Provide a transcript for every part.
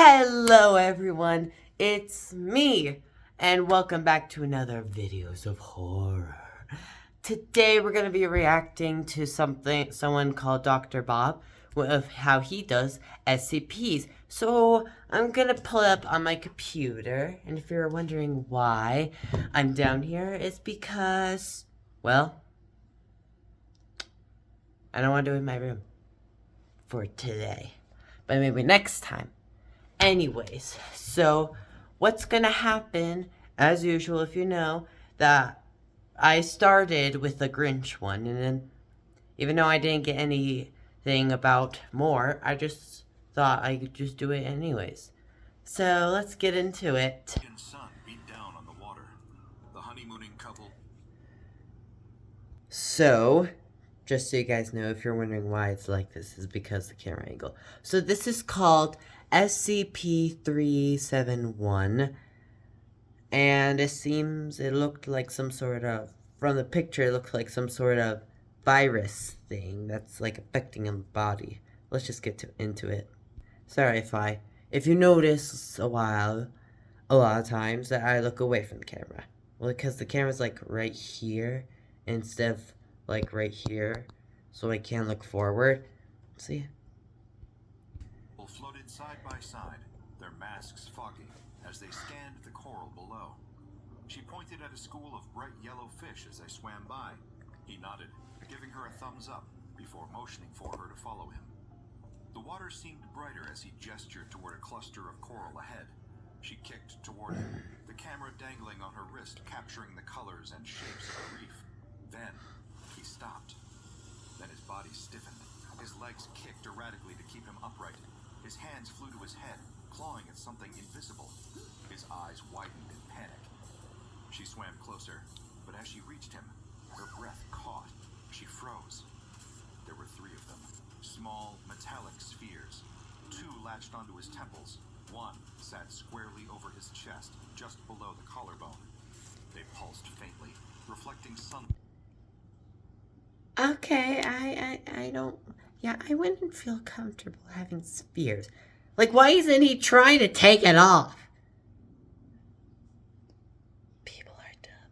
Hello everyone, it's me, and welcome back to another Videos of Horror. Today we're going to be reacting to someone called Dr. Bob, of how he does SCPs. So I'm going to pull it up on my computer, and if you're wondering why I'm down here, it's because, well, I don't want to do it in my room for today, but maybe next time. Anyways, so what's gonna happen, as usual, if you know, that I started with the Grinch one, and then even though I didn't get anything about more, I just thought I could just do it anyways. So let's get into it. Sun beat down on the water. The honeymooning couple. So, just so you guys know, if you're wondering why it's like this, is because the camera angle. So this is called SCP-371. And it looked like some sort of, from the picture, it looked like some sort of virus thing that's like affecting his body. Let's just get into it. Sorry if you notice a lot of times that I look away from the camera. Well, because the camera's like right here instead of like right here, so I can look forward. See? Floated side by side, their masks foggy, as they scanned the coral below. She pointed at a school of bright yellow fish as they swam by. He nodded, giving her a thumbs up, before motioning for her to follow him. The water seemed brighter as he gestured toward a cluster of coral ahead. She kicked toward him, the camera dangling on her wrist, capturing the colors and shapes of the reef. Then, he stopped. Then his body stiffened. His legs kicked erratically to keep him upright. His hands flew to his head, clawing at something invisible. His eyes widened in panic. She swam closer, but as she reached him, her breath caught. She froze. There were 3 of them, small, metallic spheres. 2 latched onto his temples. 1 sat squarely over his chest, just below the collarbone. They pulsed faintly, reflecting sun. Okay, I don't. Yeah, I wouldn't feel comfortable having spears. Like, why isn't he trying to take it off? People are dumb.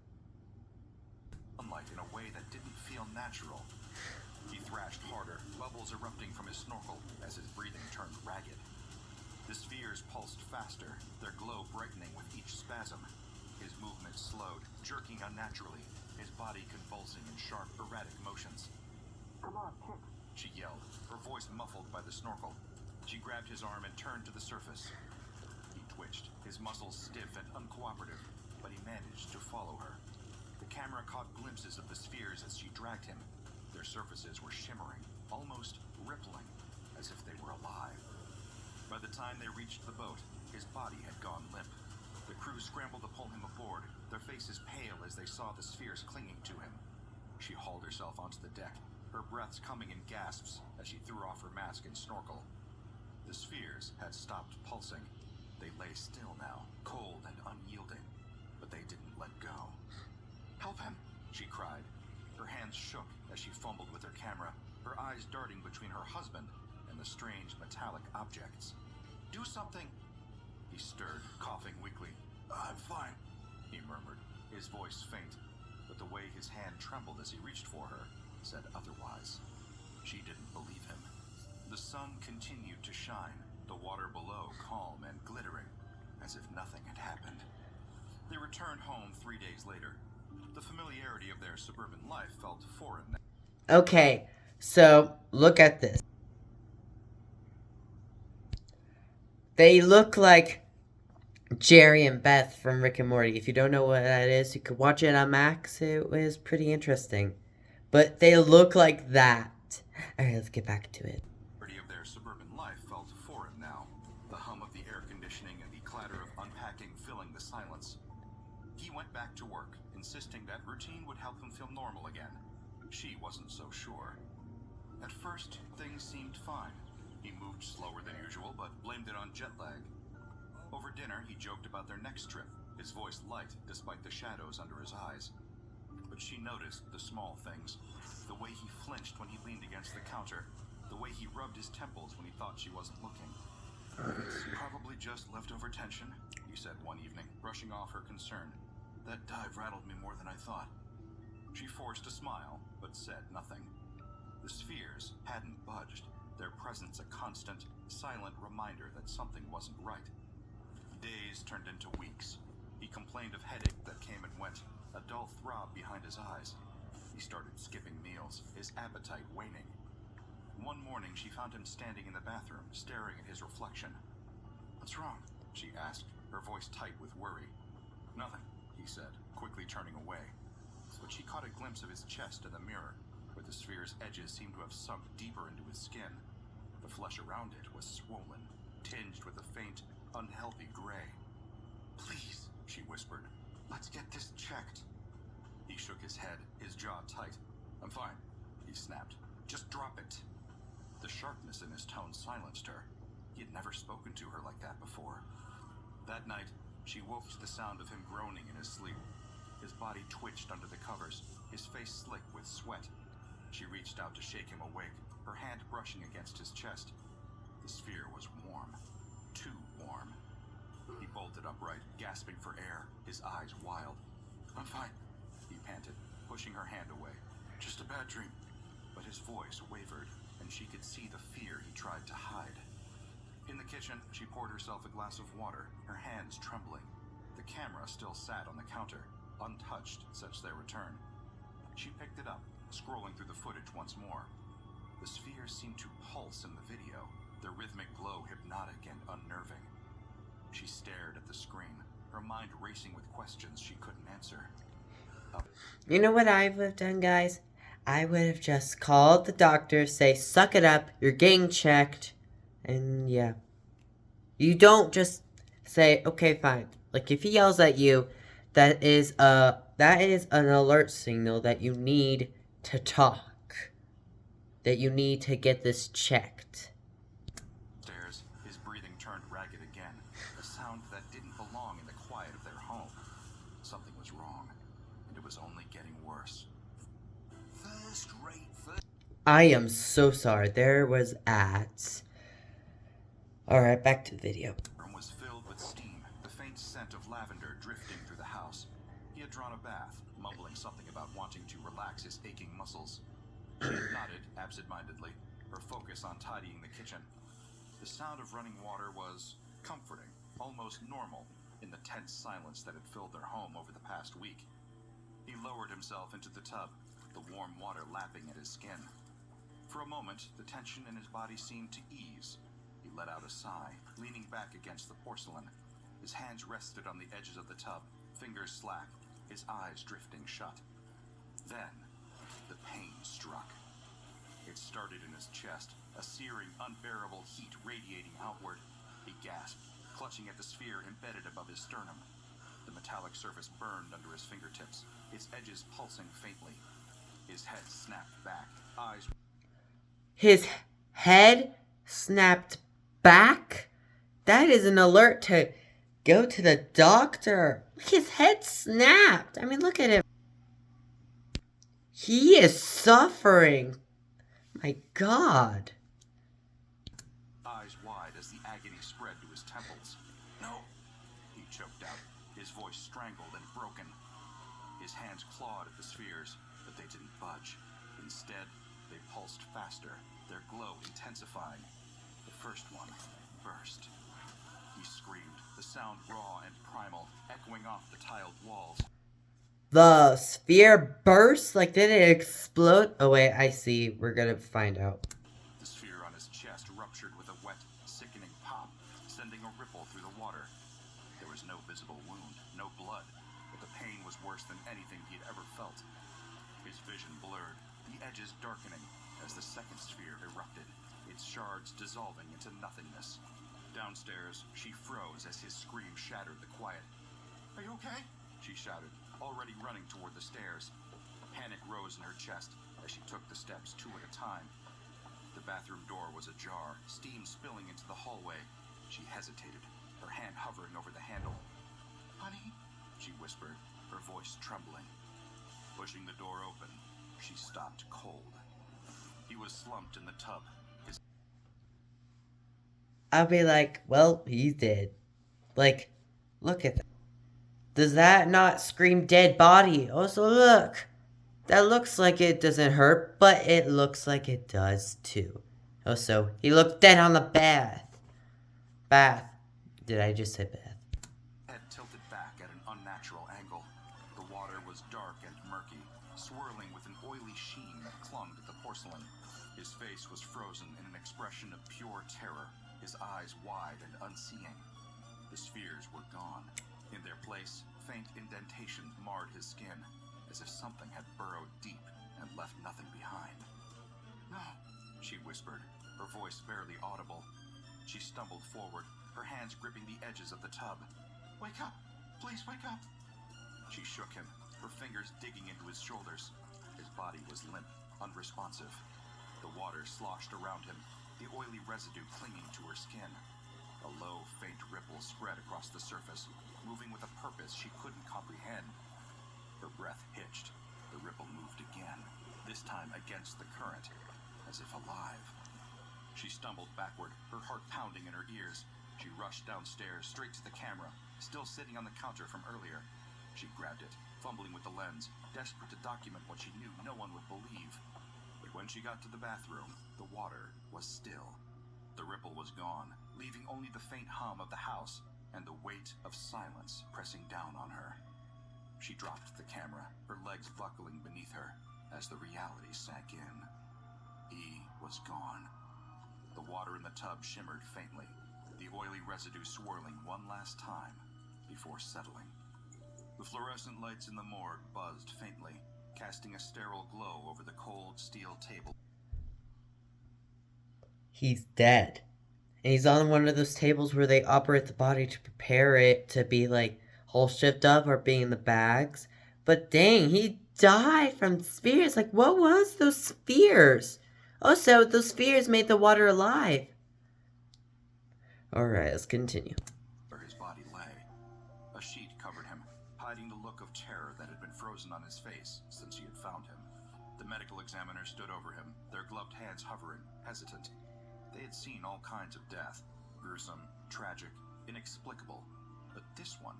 Sunlight in a way that didn't feel natural. He thrashed harder, bubbles erupting from his snorkel as his breathing turned ragged. The spheres pulsed faster, their glow brightening with each spasm. His movement slowed, jerking unnaturally, his body convulsing in sharp, erratic motions. "Come on, Pip," she yelled, her voice muffled by the snorkel. She grabbed his arm and turned to the surface. He twitched, his muscles stiff and uncooperative, but he managed to follow her. The camera caught glimpses of the spheres as she dragged him. Their surfaces were shimmering, almost rippling, as if they were alive. By the time they reached the boat, his body had gone limp. The crew scrambled to pull him aboard, their faces pale as they saw the spheres clinging to him. She hauled herself onto the deck, her breaths coming in gasps as she threw off her mask and snorkel. The spheres had stopped pulsing. They lay still now, cold and unyielding, but they didn't let go. "Help him," she cried. Her hands shook as she fumbled with her camera, her eyes darting between her husband and the strange metallic objects. "Do something!" He stirred, coughing weakly. "I'm fine," he murmured, his voice faint, but the way his hand trembled as he reached for her said otherwise. She didn't believe him. The sun continued to shine, the water below calm and glittering, as if nothing had happened. They returned home 3 days later. The familiarity of their suburban life felt foreign now. Okay, so look at this. They look like Jerry and Beth from Rick and Morty. If you don't know what that is, you could watch it on Max. It was pretty interesting. But they look like that. Alright, let's get back to it. Of their suburban life felt foreign now. The hum of the air conditioning and the clatter of unpacking filling the silence. He went back to work, insisting that routine would help him feel normal again. She wasn't so sure. At first, things seemed fine. He moved slower than usual, but blamed it on jet lag. Over dinner, he joked about their next trip, his voice light despite the shadows under his eyes. But she noticed the small things, the way he flinched when he leaned against the counter, the way he rubbed his temples when he thought she wasn't looking. It's probably just leftover tension, he said one evening, brushing off her concern. That dive rattled me more than I thought. She forced a smile, but said nothing. The spheres hadn't budged, their presence a constant, silent reminder that something wasn't right. Days turned into weeks. He complained of headache that came and went, a dull throb behind his eyes. He started skipping meals, his appetite waning. One morning, she found him standing in the bathroom, staring at his reflection. "What's wrong?" she asked, her voice tight with worry. "Nothing," he said, quickly turning away. But she caught a glimpse of his chest in the mirror, where the sphere's edges seemed to have sunk deeper into his skin. The flesh around it was swollen, tinged with a faint, unhealthy gray. "Please," she whispered, "let's get this checked." He shook his head, his jaw tight. "I'm fine," he snapped. "Just drop it." The sharpness in his tone silenced her. He had never spoken to her like that before. That night, she woke to the sound of him groaning in his sleep. His body twitched under the covers, his face slick with sweat. She reached out to shake him awake, her hand brushing against his chest. The sphere was warm. Too warm. He bolted upright, gasping for air, his eyes wild. "I'm fine," he panted, pushing her hand away. "Just a bad dream." But his voice wavered, and she could see the fear he tried to hide. In the kitchen, she poured herself a glass of water, her hands trembling. The camera still sat on the counter, untouched since their return. She picked it up, scrolling through the footage once more. The spheres seemed to pulse in the video, their rhythmic glow hypnotic and unnerving. She stared at the screen, her mind racing with questions she couldn't answer. You know what I would have done, guys? I would have just called the doctor, say, "Suck it up, you're getting checked," and yeah. You don't just say, "Okay, fine." Like, if he yells at you, that is an alert signal that you need to talk. That you need to get this checked. Stairs, his breathing turned ragged again, a sound that didn't belong in the quiet of their home. Something was wrong, and it was only getting worse. I am so sorry. There was ads. Alright, back to the video. The room was filled with steam, the faint scent of lavender drifting through the house. He had drawn a bath, mumbling something about wanting to relax his aching muscles. She had nodded absent-mindedly, her focus on tidying the kitchen. The sound of running water was comforting, almost normal, in the tense silence that had filled their home over the past week. He lowered himself into the tub, the warm water lapping at his skin. For a moment, the tension in his body seemed to ease. He let out a sigh, leaning back against the porcelain. His hands rested on the edges of the tub, fingers slack, his eyes drifting shut. Then, the pain struck. It started in his chest, a searing, unbearable heat radiating outward. He gasped, clutching at the sphere embedded above his sternum. The metallic surface burned under his fingertips, its edges pulsing faintly. His head snapped back, eyes... His head snapped back? That is an alert to go to the doctor. His head snapped. I mean, look at him. He is suffering. My God. Eyes wide as the agony spread to his temples. "No," he choked out, his voice strangled and broken. His hands clawed at the spheres, but they didn't budge. Instead, they pulsed faster, their glow intensifying. The first one burst. He screamed, the sound raw and primal, echoing off the tiled walls. The sphere burst? Like, did it explode? Oh, wait, I see. We're gonna find out. The sphere on his chest ruptured with a wet, sickening pop, sending a ripple through the water. There was no visible wound, no blood, but the pain was worse than anything he had ever felt. His vision blurred, the edges darkening, as the second sphere erupted, its shards dissolving into nothingness. Downstairs, she froze as his scream shattered the quiet. "Are you okay?" she shouted, already running toward the stairs. Panic rose in her chest as she took the steps 2 at a time. The bathroom door was ajar, steam spilling into the hallway. She hesitated, her hand hovering over the handle. "Honey," she whispered, her voice trembling. Pushing the door open, she stopped cold. He was slumped in the tub. I'll be like, well, he's dead. Like, look at that. Does that not scream dead body? Also, look. That looks like it doesn't hurt, but it looks like it does too. Also, he looked dead on the bath. Did I just say bath? Head tilted back at an unnatural angle. The water was dark and murky, swirling with an oily sheen that clung to the porcelain. His face was frozen in an expression of pure terror, his eyes wide and unseeing. The spheres were gone. In their place, faint indentations marred his skin, as if something had burrowed deep and left nothing behind. "No," she whispered, her voice barely audible. She stumbled forward, her hands gripping the edges of the tub. "Wake up! Please wake up!" She shook him, her fingers digging into his shoulders. His body was limp, unresponsive. The water sloshed around him, the oily residue clinging to her skin. A low, faint ripple spread across the surface, moving with a purpose she couldn't comprehend. Her breath hitched. The ripple moved again, this time against the current, as if alive. She stumbled backward, her heart pounding in her ears. She rushed downstairs, straight to the camera, still sitting on the counter from earlier. She grabbed it, fumbling with the lens, desperate to document what she knew no one would believe. But when she got to the bathroom, the water was still. The ripple was gone, leaving only the faint hum of the house and the weight of silence pressing down on her. She dropped the camera, her legs buckling beneath her, as the reality sank in. He was gone. The water in the tub shimmered faintly, the oily residue swirling one last time before settling. The fluorescent lights in the morgue buzzed faintly, casting a sterile glow over the cold steel table. He's dead. And he's on one of those tables where they operate the body to prepare it to be like whole shipped up or being in the bags. But dang, he died from spheres. Like, what was those spheres? Also, those spheres made the water alive. Alright, let's continue. Where his body lay. A sheet covered him, hiding the look of terror that had been frozen on his face since she had found him. The medical examiner stood over him, their gloved hands hovering, hesitant. They had seen all kinds of death, gruesome, tragic, inexplicable. But this one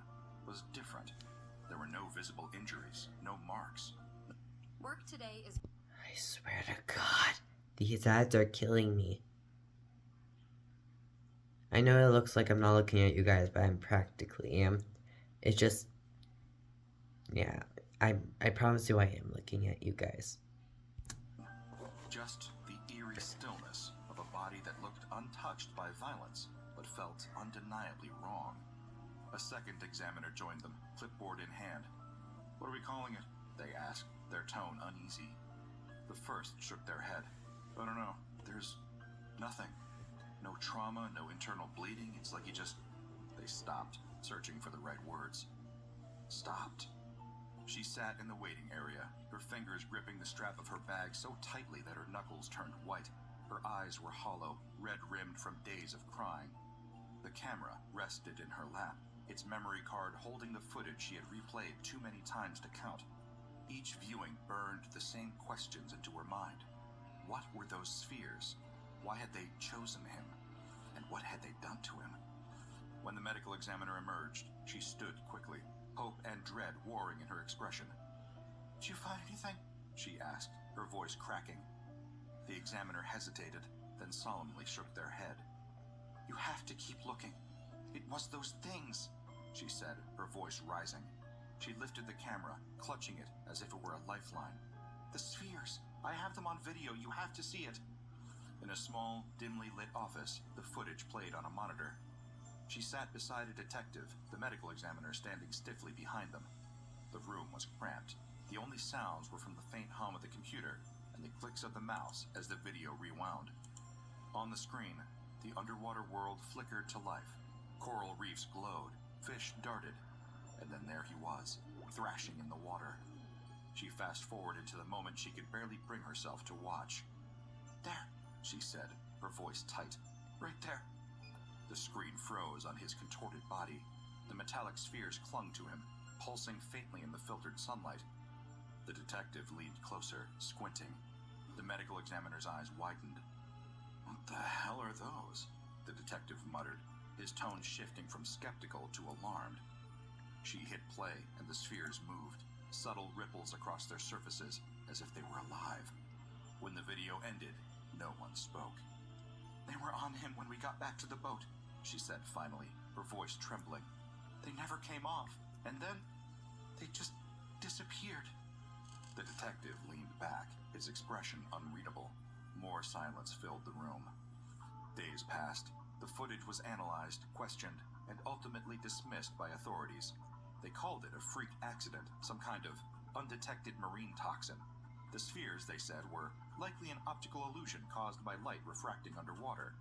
was different. There were no visible injuries, no marks. Work today is... I swear to God, these ads are killing me. I know it looks like I'm not looking at you guys, but I'm practically am. It's just... yeah, I promise you I am looking at you guys. Just the eerie stillness of a body that looked untouched by violence, but felt undeniably wrong. A second examiner joined them, clipboard in hand. "What are we calling it?" they asked, their tone uneasy. The first shook their head. "I don't know. There's nothing. No trauma, no internal bleeding. It's like he just..." They stopped, searching for the right words. Stopped. She sat in the waiting area, her fingers gripping the strap of her bag so tightly that her knuckles turned white. Her eyes were hollow, red-rimmed from days of crying. The camera rested in her lap, its memory card holding the footage she had replayed too many times to count. Each viewing burned the same questions into her mind. What were those spheres? Why had they chosen him? And what had they done to him? When the medical examiner emerged, she stood quickly, hope and dread warring in her expression. "Did you find anything?" she asked, her voice cracking. The examiner hesitated, then solemnly shook their head. "You have to keep looking. It was those things," she said, her voice rising. She lifted the camera, clutching it as if it were a lifeline. "The spheres. I have them on video. You have to see it." In a small, dimly lit office, the footage played on a monitor. She sat beside a detective, the medical examiner standing stiffly behind them. The room was cramped. The only sounds were from the faint hum of the computer and the clicks of the mouse as the video rewound. On the screen, the underwater world flickered to life. Coral reefs glowed, fish darted, and then there he was, thrashing in the water. She fast-forwarded into the moment she could barely bring herself to watch. "There," she said, her voice tight. "Right there." The screen froze on his contorted body. The metallic spheres clung to him, pulsing faintly in the filtered sunlight. The detective leaned closer, squinting. The medical examiner's eyes widened. "What the hell are those?" the detective muttered, his tone shifting from skeptical to alarmed. She hit play, and the spheres moved, subtle ripples across their surfaces, as if they were alive. When the video ended, no one spoke. "They were on him when we got back to the boat," she said finally, her voice trembling. "They never came off, and then they just disappeared." The detective leaned back, his expression unreadable. More silence filled the room. Days passed. The footage was analyzed, questioned, and ultimately dismissed by authorities. They called it a freak accident, some kind of undetected marine toxin. The spheres, they said, were likely an optical illusion caused by light refracting underwater.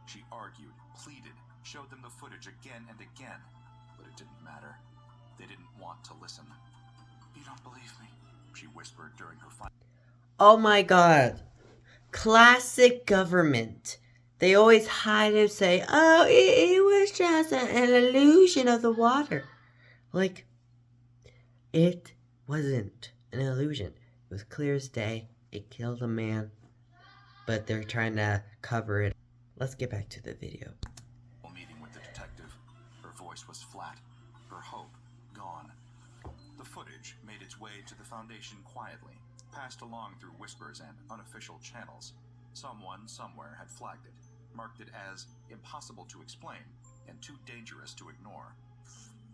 She argued, pleaded, showed them the footage again and again, but it didn't matter. They didn't want to listen. "You don't believe me," she whispered during her final. Oh my god. Classic government. They always hide and say, oh, it was just an illusion of the water. Like, it wasn't an illusion. It was clear as day. It killed a man. But they're trying to cover it. Let's get back to the video. Meeting with the detective. Her voice was flat, her hope gone. The footage made its way to the Foundation quietly, passed along through whispers and unofficial channels. Someone somewhere had flagged it, marked it as impossible to explain and too dangerous to ignore.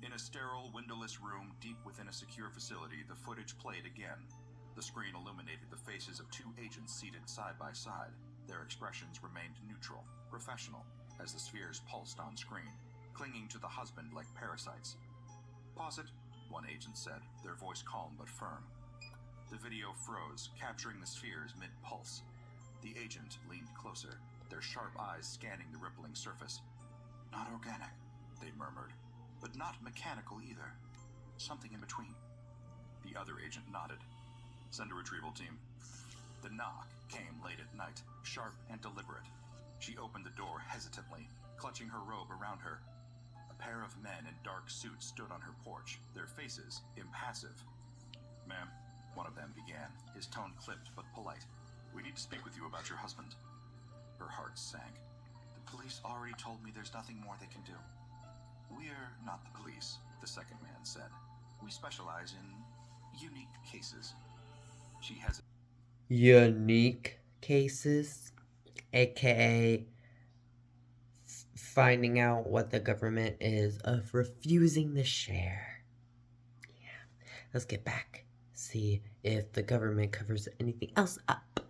In a sterile, windowless room deep within a secure facility, the footage played again. The screen illuminated the faces of two agents seated side by side. Their expressions remained neutral, professional, as the spheres pulsed on screen, clinging to the husband like parasites. "Pause it," one agent said, their voice calm but firm. The video froze, capturing the spheres mid-pulse. The agent leaned closer, their sharp eyes scanning the rippling surface. "Not organic," they murmured, "but not mechanical either. Something in between." The other agent nodded. "Send a retrieval team." The knock came late at night, sharp and deliberate. She opened the door hesitantly, clutching her robe around her. A pair of men in dark suits stood on her porch, their faces impassive. "Ma'am," one of them began, his tone clipped but polite. "We need to speak with you about your husband." Her heart sank. "The police already told me there's nothing more they can do." "We're not the police," the second man said. "We specialize in unique cases." She hesitated. Unique cases, aka finding out what the government is of refusing to share. Yeah. Let's get back. See if the government covers anything else up.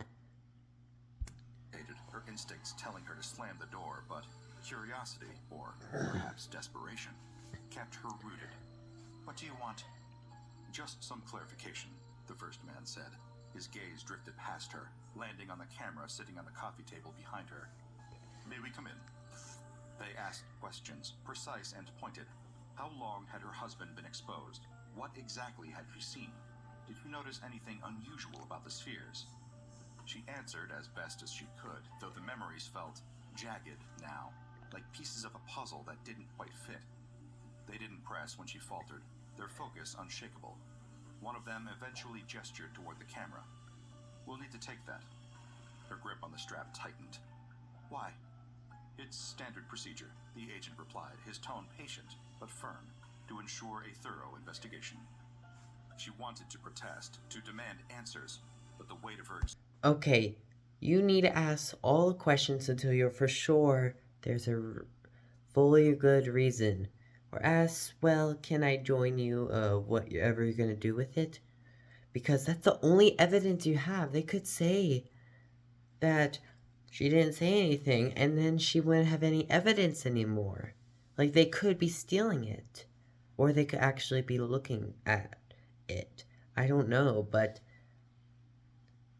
Her instincts telling her to slam the door, but curiosity, or perhaps desperation, kept her rooted. "What do you want?" "Just some clarification," the first man said. His gaze drifted past her, landing on the camera sitting on the coffee table behind her. "May we come in?" They asked questions, precise and pointed. How long had her husband been exposed? What exactly had she seen? Did you notice anything unusual about the spheres? She answered as best as she could, though the memories felt jagged now, like pieces of a puzzle that didn't quite fit. They didn't press when she faltered, their focus unshakable. One of them eventually gestured toward the camera. "We'll need to take that." Her grip on the strap tightened. "Why?" "It's standard procedure," the agent replied, his tone patient but firm, "to ensure a thorough investigation." She wanted to protest, to demand answers, but the weight of her... Okay, you need to ask all the questions until you're for sure there's a fully good reason. Or ask, well, can I join you, whatever you're gonna do with it? Because that's the only evidence you have. They could say that she didn't say anything, and then she wouldn't have any evidence anymore. Like, they could be stealing it. Or they could actually be looking at it. I don't know, but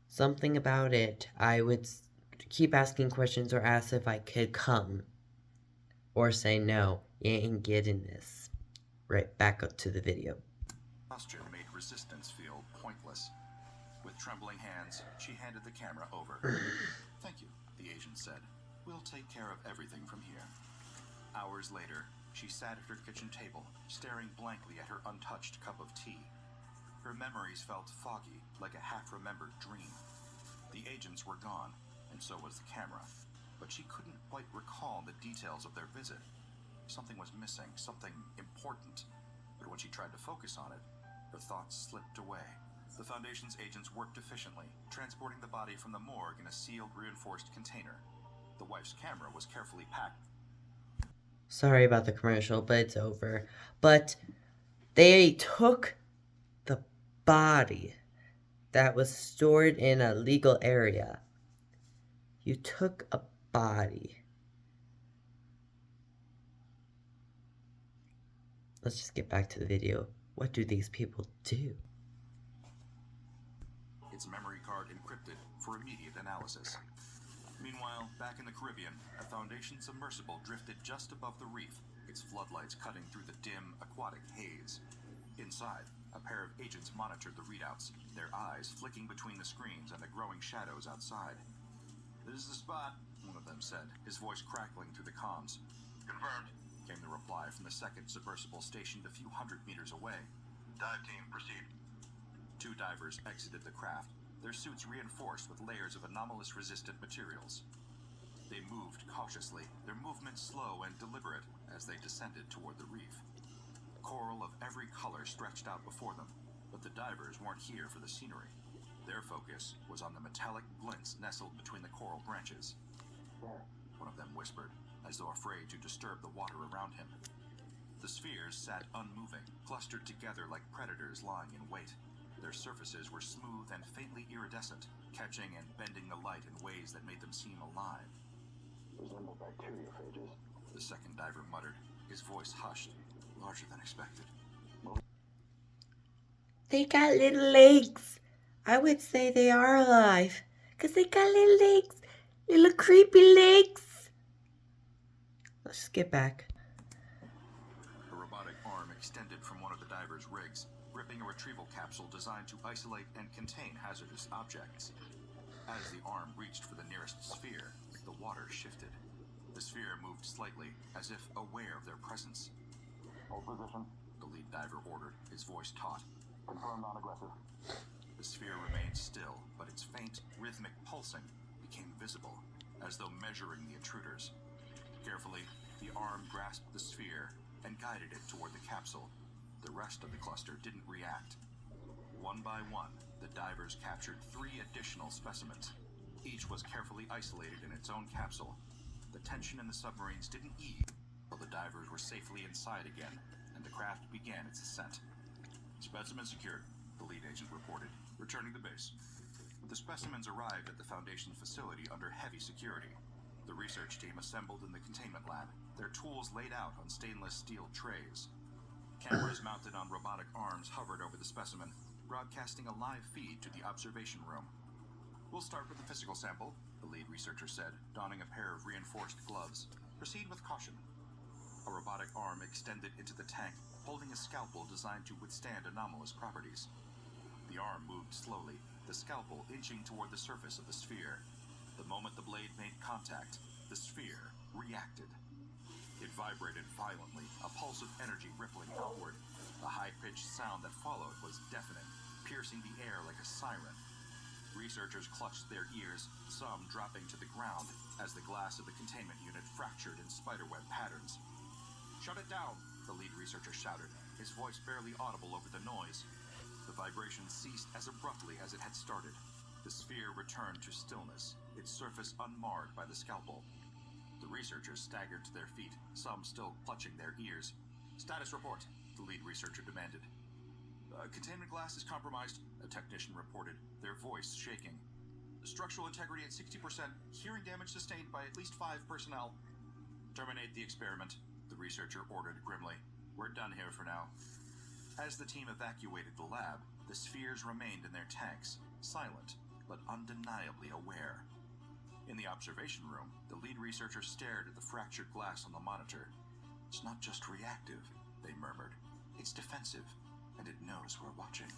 something about it, I would keep asking questions or ask if I could come. Or say, no, you ain't getting this. Right, back up to the video. Exhaustion made resistance feel pointless. With trembling hands, she handed the camera over. "Thank you," the agent said. "We'll take care of everything from here." Hours later, she sat at her kitchen table, staring blankly at her untouched cup of tea. Her memories felt foggy, like a half-remembered dream. The agents were gone, and so was the camera. but she couldn't quite recall the details of their visit. Something was missing, something important. But when she tried to focus on it, her thoughts slipped away. The Foundation's agents worked efficiently, transporting the body from the morgue in a sealed, reinforced container. The wife's camera was carefully packed. Sorry about the commercial, but it's over. But they took the body that was stored in a legal area. You took a body. Let's just get back to the video. What do these people do? Its memory card encrypted for immediate analysis. Meanwhile, back in the Caribbean, a Foundation submersible drifted just above the reef, its floodlights cutting through the dim, aquatic haze. Inside, a pair of agents monitored the readouts, their eyes flicking between the screens and the growing shadows outside. "This is the spot," one of them said, his voice crackling through the comms. "Confirmed," came the reply from the second submersible stationed a few hundred meters away. "Dive team, proceed." Two divers exited the craft, their suits reinforced with layers of anomalous resistant materials. They moved cautiously, their movements slow and deliberate as they descended toward the reef. Coral of every color stretched out before them, but the divers weren't here for the scenery. Their focus was on the metallic glints nestled between the coral branches. One of them whispered, as though afraid to disturb the water around him. The spheres sat unmoving, clustered together like predators lying in wait. Their surfaces were smooth and faintly iridescent, catching and bending the light in ways that made them seem alive. "Resemble bacteriophages." The second diver muttered, his voice hushed, larger than expected. They got little legs. I would say they are alive. Because they got little legs. Little creepy legs. Let's just get back. A robotic arm extended from one of the diver's rigs, gripping a retrieval capsule designed to isolate and contain hazardous objects. As the arm reached for the nearest sphere, the water shifted. The sphere moved slightly, as if aware of their presence. "Hold position. The lead diver ordered, his voice taut. Confirm non-aggressive." The sphere remained still, but its faint, rhythmic pulsing became visible, as though measuring the intruders. Carefully, the arm grasped the sphere and guided it toward the capsule. The rest of the cluster didn't react. One by one, the divers captured 3 additional specimens. Each was carefully isolated in its own capsule. The tension in the submarines didn't ease until the divers were safely inside again, and the craft began its ascent. "Specimen secured," the lead agent reported, returning to base. The specimens arrived at the Foundation facility under heavy security. The research team assembled in the containment lab, their tools laid out on stainless steel trays. Cameras mounted on robotic arms hovered over the specimen, broadcasting a live feed to the observation room. "We'll start with the physical sample," the lead researcher said, donning a pair of reinforced gloves. "Proceed with caution." A robotic arm extended into the tank, holding a scalpel designed to withstand anomalous properties. The arm moved slowly, the scalpel inching toward the surface of the sphere. The moment the blade made contact, the sphere reacted. It vibrated violently, a pulse of energy rippling outward. The high-pitched sound that followed was deafening, piercing the air like a siren. Researchers clutched their ears, some dropping to the ground, as the glass of the containment unit fractured in spiderweb patterns. "Shut it down," the lead researcher shouted, his voice barely audible over the noise. The vibration ceased as abruptly as it had started. The sphere returned to stillness, its surface unmarred by the scalpel. The researchers staggered to their feet, some still clutching their ears. "Status report," the lead researcher demanded. "Containment glass is compromised," a technician reported, their voice shaking. "Structural integrity at 60%, hearing damage sustained by at least 5 personnel." "Terminate the experiment," the researcher ordered grimly. "We're done here for now." As the team evacuated the lab, the spheres remained in their tanks, silent but undeniably aware. In the observation room, the lead researcher stared at the fractured glass on the monitor. "It's not just reactive," they murmured. "It's defensive, and it knows we're watching."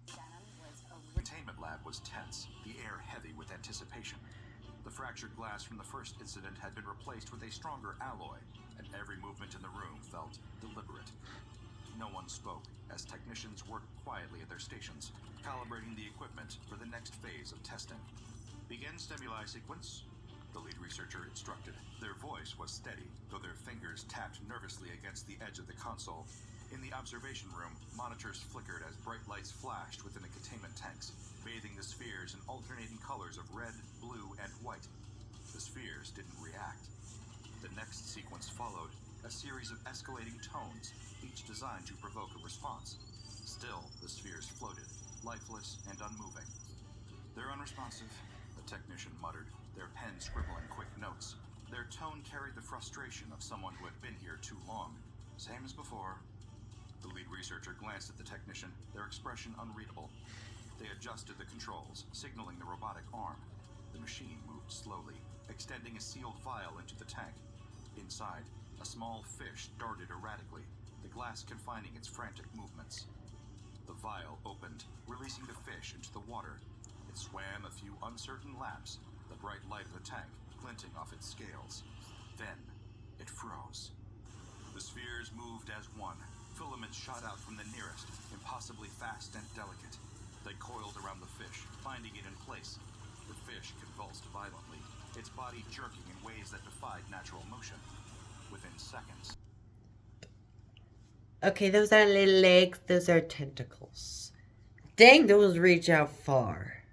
The containment lab was tense, the air heavy with anticipation. The fractured glass from the first incident had been replaced with a stronger alloy, and every movement in the room felt deliberate. No one spoke, as technicians worked quietly at their stations, calibrating the equipment for the next phase of testing. "Begin stimuli sequence." the lead researcher instructed. Their voice was steady, though their fingers tapped nervously against the edge of the console. In the observation room, monitors flickered as bright lights flashed within the containment tanks, bathing the spheres in alternating colors of red, blue, and white. The spheres didn't react. The next sequence followed, a series of escalating tones, each designed to provoke a response. Still, the spheres floated, lifeless and unmoving. "They're unresponsive," the technician muttered, their pen scribbling quick notes. Their tone carried the frustration of someone who had been here too long. "Same as before." The lead researcher glanced at the technician, their expression unreadable. They adjusted the controls, signaling the robotic arm. The machine moved slowly, extending a sealed vial into the tank. Inside, a small fish darted erratically, the glass confining its frantic movements. The vial opened, releasing the fish into the water. It swam a few uncertain laps, the bright light of the tank glinting off its scales. Then, it froze. The spheres moved as one. Filaments shot out from the nearest, impossibly fast and delicate. They coiled around the fish, binding it in place. The fish convulsed violently, its body jerking in ways that defied natural motion. Within seconds, Okay, those aren't little legs, those are tentacles. Dang, those reach out far.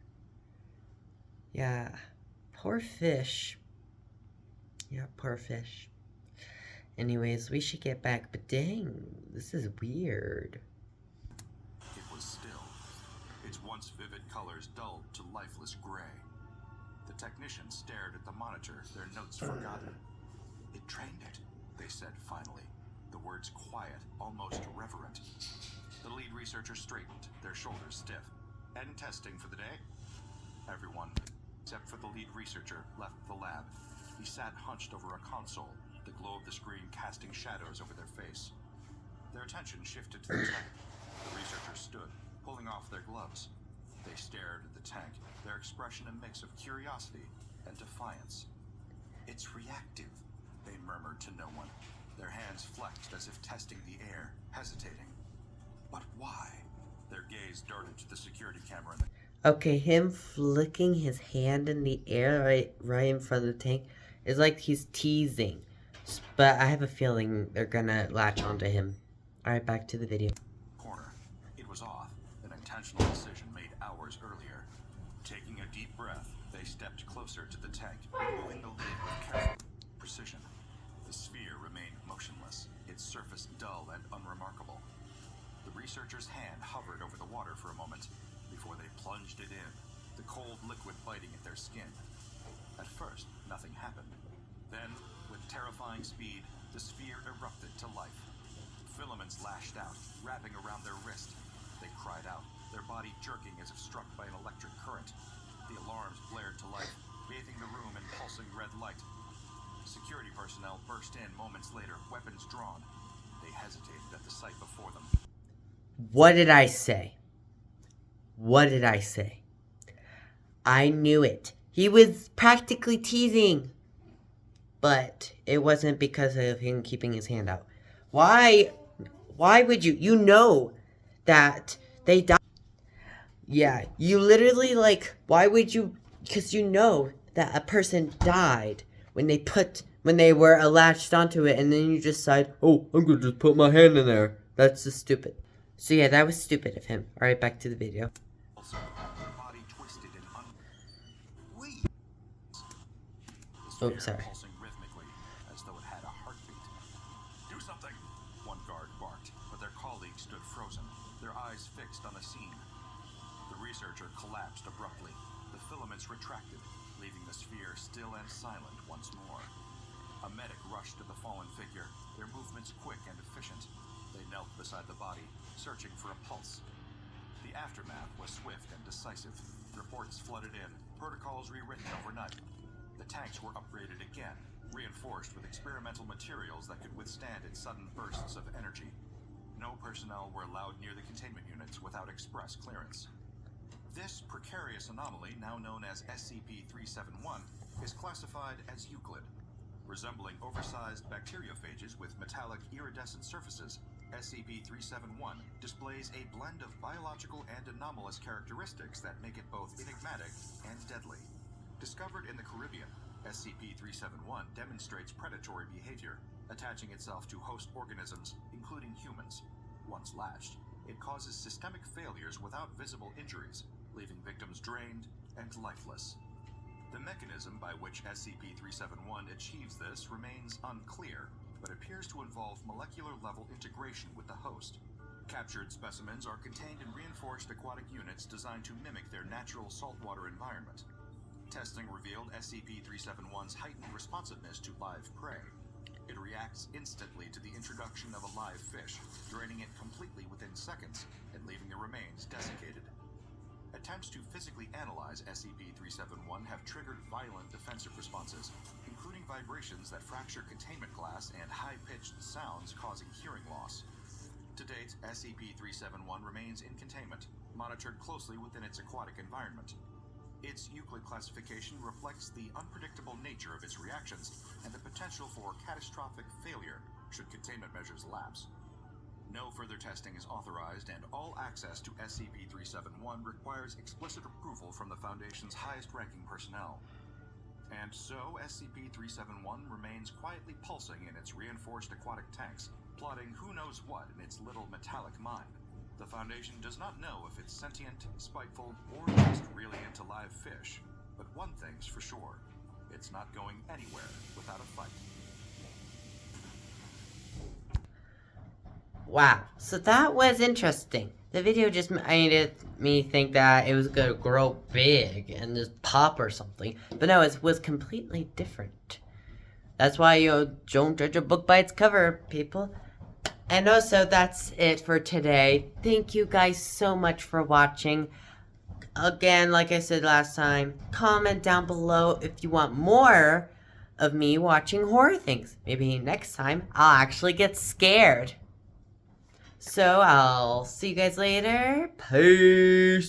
Yeah, poor fish. Yeah, poor fish. Anyways, we should get back, but dang, this is weird. it was still. Its once vivid colors dulled to lifeless gray. The technicians stared at the monitor, their notes forgotten. "It trained it," they said finally, the words quiet, almost reverent. The lead researcher straightened, their shoulders stiff. "End testing for the day?" Everyone, except for the lead researcher, left the lab. He sat hunched over a console, the glow of the screen casting shadows over their face. Their attention shifted to the tank. The researchers stood, pulling off their gloves. They stared at the tank, their expression a mix of curiosity and defiance. "It's reactive," they murmured to no one. Their hands flexed as if testing the air, hesitating. But why? Their gaze darted to the security camera in the Okay, him flicking his hand in the air right in front of the tank is like he's teasing. But I have a feeling they're gonna latch onto him. Alright, back to the video. corner. It was off, an intentional decision made hours earlier. Taking a deep breath, they stepped closer to the tank, removing the lid with careful precision. The sphere remained motionless, its surface dull and unremarkable. The researcher's hand hovered over the water for a moment before they plunged it in, the cold liquid biting at their skin. At first, nothing happened. Then, with terrifying speed, the sphere erupted to life. Filaments lashed out, wrapping around their wrist. They cried out, their body jerking as if struck by an electric current. The alarms blared to life, bathing the room in pulsing red light. Security personnel burst in moments later, weapons drawn. They hesitated at the sight before them. What did I say? What did I say? I knew it. He was practically teasing. But it wasn't because of him keeping his hand out. Why would you? You know that they died. Yeah, you literally why would you? Because you know that a person died when they were latched onto it, and then you just decide, oh, I'm gonna just put my hand in there. That's just stupid. So yeah, that was stupid of him. Alright, back to the video. Also, their body twisted and Oh, sorry. pulsing rhythmically, as though it had a heartbeat. "Do something!" One guard barked, but their colleague stood frozen, their eyes fixed on the scene. The researcher collapsed abruptly. The filaments retracted, leaving the sphere still and silent once more. A medic rushed to the fallen figure, their movements quick and efficient. They knelt beside the body, searching for a pulse. The aftermath was swift and decisive. Reports flooded in, protocols rewritten overnight. The tanks were upgraded again, reinforced with experimental materials that could withstand its sudden bursts of energy. No personnel were allowed near the containment units without express clearance. This precarious anomaly, now known as SCP-371, is classified as Euclid. Resembling oversized bacteriophages with metallic iridescent surfaces, SCP-371 displays a blend of biological and anomalous characteristics that make it both enigmatic and deadly. Discovered in the Caribbean, SCP-371 demonstrates predatory behavior, attaching itself to host organisms, including humans. Once latched, it causes systemic failures without visible injuries, leaving victims drained and lifeless. The mechanism by which SCP-371 achieves this remains unclear, but appears to involve molecular-level integration with the host. Captured specimens are contained in reinforced aquatic units designed to mimic their natural saltwater environment. Testing revealed SCP-371's heightened responsiveness to live prey. It reacts instantly to the introduction of a live fish, draining it completely within seconds and leaving the remains desiccated. Attempts to physically analyze SCP-371 have triggered violent defensive responses, including vibrations that fracture containment glass and high-pitched sounds causing hearing loss. To date, SCP-371 remains in containment, monitored closely within its aquatic environment. Its Euclid classification reflects the unpredictable nature of its reactions and the potential for catastrophic failure should containment measures lapse. No further testing is authorized, and all access to SCP-371 requires explicit approval from the Foundation's highest-ranking personnel. And so, SCP-371 remains quietly pulsing in its reinforced aquatic tanks, plotting who knows what in its little metallic mind. The Foundation does not know if it's sentient, spiteful, or just really into live fish. But one thing's for sure, it's not going anywhere without a fight. Wow, so that was interesting. The video just made me think that it was gonna grow big and just pop or something. But no, it was completely different. That's why you don't judge a book by its cover, people. And also, that's it for today. Thank you guys so much for watching. Again, like I said last time, comment down below if you want more of me watching horror things. Maybe next time I'll actually get scared. So, I'll see you guys later. Peace.